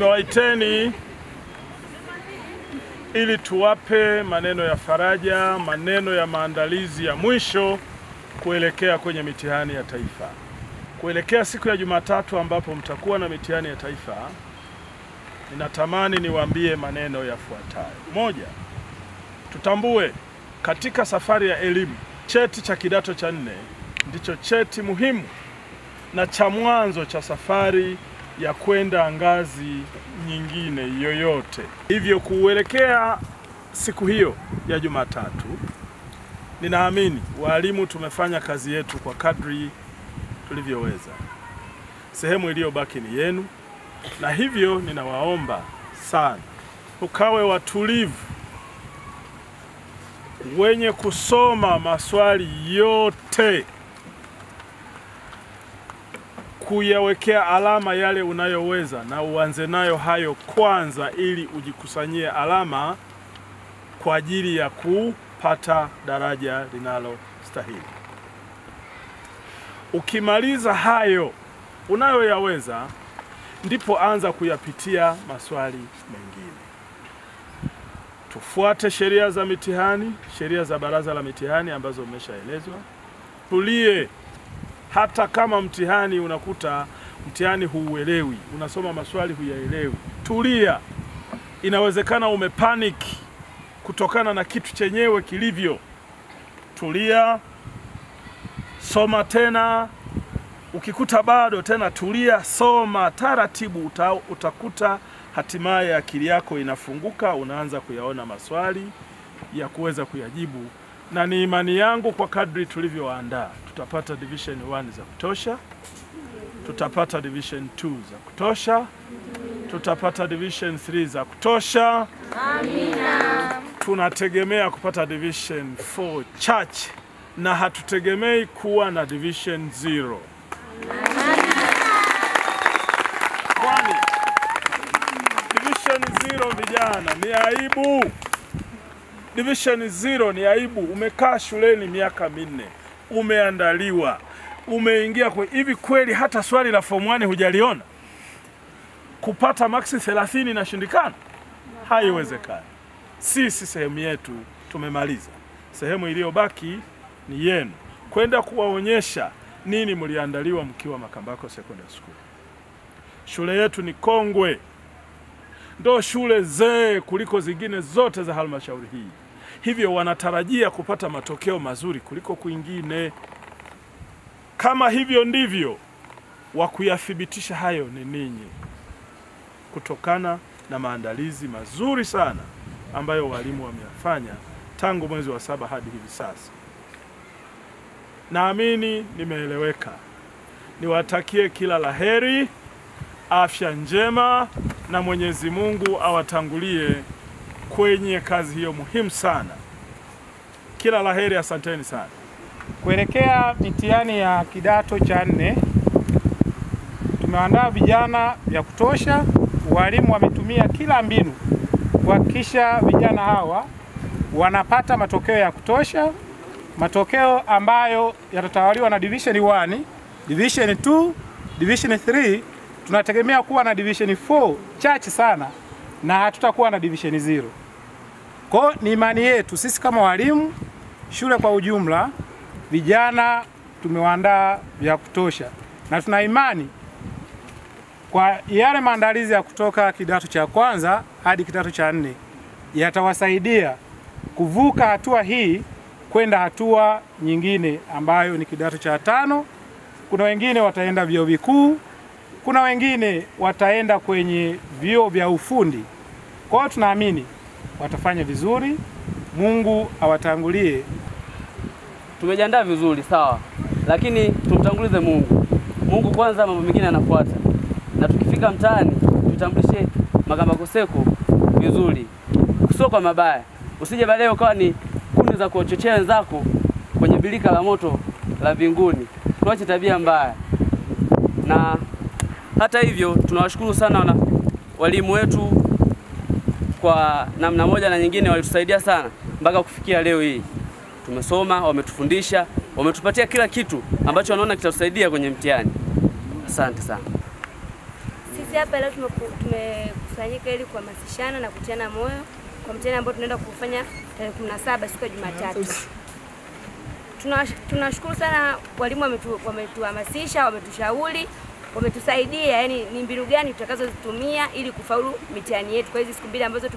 Nimewaiteni ili tuwape maneno ya faraja, maneno ya maandalizi ya mwisho kuelekea kwenye mitihani ya taifa. Kuelekea siku ya Jumatatu ambapo mtakuwa na mitihani ya taifa, ninatamani niwaambie maneno yafuatayo. Moja, tutambue katika safari ya elimu, cheti cha kidato cha 4 ndicho cheti muhimu na cha mwanzo cha safari ya kwenda ngazi nyingine yoyote. Hivyo kuelekea siku hiyo ya Jumatatu, ninaamini walimu tumefanya kazi yetu kwa kadri tulivyoweza. Sehemu iliyobaki ni yenu, na hivyo ninawaomba sana ukawe watulivu, wenye kusoma maswali yote, kuyawekea alama yale unayoweza, na uanze nayo hayo kwanza ili ujikusanyie alama kwa ajili ya kupata daraja linalostahili. Ukimaliza hayo unayoyaweza, ndipo anza kuyapitia maswali mengine. Tufuate sheria za mitihani, sheria za Baraza la Mitihani ambazo umeshaelezwa. Tulie. Hata kama mtihani unakuta mtihani huuelewi, unasoma maswali huyaelewi, tulia. Inawezekana umepanic kutokana na kitu chenyewe kilivyo. Tulia, soma tena. Ukikuta bado tena, tulia, soma taratibu. Utakuta hatimaye akili yako inafunguka, unaanza kuyaona maswali ya kuweza kuyajibu. Na ni imani yangu kwa kadri tulivyoandaa, tutapata division 1 za kutosha, tutapata division 2 za kutosha, tutapata division 3 za kutosha. Amina. Tunategemea kupata division 4 chache, na hatutegemei kuwa na division 0. Kwani division 0 vijana ni aibu. Division 0 ni aibu. Umekaa shuleni miaka 4, umeandaliwa, umeingia kwa hivi, kweli hata swali la form 1 hujaliona? Kupata maksi 30 inashindikana? Haiwezekani. Sisi sehemu yetu tumemaliza. Sehemu iliyobaki ni yenu, kwenda kuwaonyesha nini mliandaliwa mkiwa Makambako Secondary School. Shule yetu ni kongwe, ndo shule zee kuliko zingine zote za halmashauri hii. Hivyo wanatarajia kupata matokeo mazuri kuliko kwingine. Kama hivyo ndivyo, wa kuyathibitisha hayo ni ninyi, kutokana na maandalizi mazuri sana ambayo walimu wameyafanya tangu mwezi wa 7 hadi hivi sasa. Naamini nimeeleweka. Niwatakie kila laheri, afya njema, na Mwenyezi Mungu awatangulie kwenye kazi hiyo muhimu sana. Kila laheri, asanteni sana. Kuelekea mitihani ya kidato cha 4, tumeandaa vijana vya kutosha. Walimu wametumia kila mbinu kuhakikisha vijana hawa wanapata matokeo ya kutosha, matokeo ambayo yatatawaliwa na division 1, division 2, division 3. Tunategemea kuwa na division 4 chache sana, na hatutakuwa na division 0. Kwa ni imani yetu sisi kama walimu, shule kwa ujumla, vijana tumewaandaa vya kutosha, na tuna imani kwa yale maandalizi ya kutoka kidato cha 1 hadi kidato cha 4 yatawasaidia kuvuka hatua hii kwenda hatua nyingine ambayo ni kidato cha 5. Kuna wengine wataenda vyuo vikuu, kuna wengine wataenda kwenye vyuo vya ufundi. Kwa hiyo tunaamini watafanya vizuri. Mungu awatangulie. Tumejiandaa vizuri, sawa, lakini tumtangulize Mungu. Mungu kwanza, mambo mengine yanafuata. Na tukifika mtaani tutambulishe Makambako Seko vizuri, sio kwa mabaya. Usije baadaye ukawa ni kundi za kuchochea wenzako kwenye bilika la moto la mbinguni. Tuache tabia mbaya. Na hata hivyo tunawashukuru sana walimu wetu, kwa namna moja na nyingine walitusaidia sana mpaka kufikia leo hii. Tumesoma, wametufundisha, wametupatia kila kitu ambacho wanaona kitatusaidia kwenye mtihani. Asante sana. Sisi hapa leo tumekusanyika ili kuhamasishana na kutiana moyo kwa mtihani ambao tunaenda kufanya tarehe 17 siku ya Jumatatu. Tunashukuru sana walimu, wametuhamasisha, wametushauri, wametusaidia yani ni mbinu gani tutakazozitumia ili kufaulu mitihani yetu kwa hizi siku mbili ambazo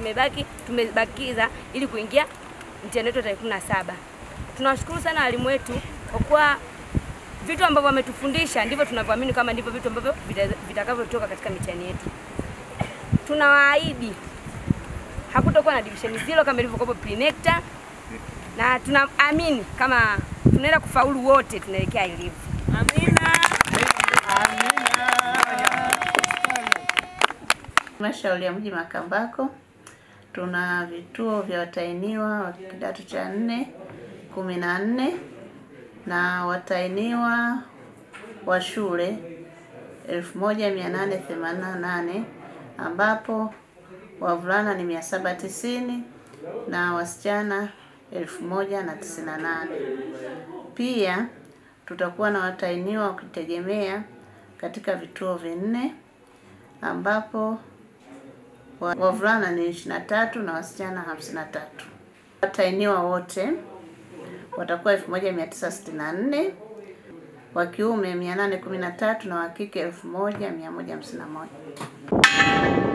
tumebakiza ili kuingia mtihani wetu tarehe 17. Tunawashukuru sana walimu wetu kwa kuwa vitu ambavyo wametufundisha ndivyo tunavyoamini kama ndivyo vitu ambavyo vitakavyotoka katika mitihani yetu. Tunawaahidi hakutakuwa na division 0 kama ilivyokuwa pre-nectar, na tunaamini kama tunaenda kufaulu wote, tunaelekea elimu. Amina. Halmashauri ya Mji Makambako tuna vituo vya watahiniwa wa kidato cha 4 14 na watahiniwa wa shule 1888 ambapo wavulana ni 790 na wasichana 1098. Pia tutakuwa na watahiniwa wa kujitegemea katika vituo vinne ambapo wavulana ni 23 na wasichana 53. Watahiniwa wote watakuwa 1964, wa kiume 813 na wa kike 1151.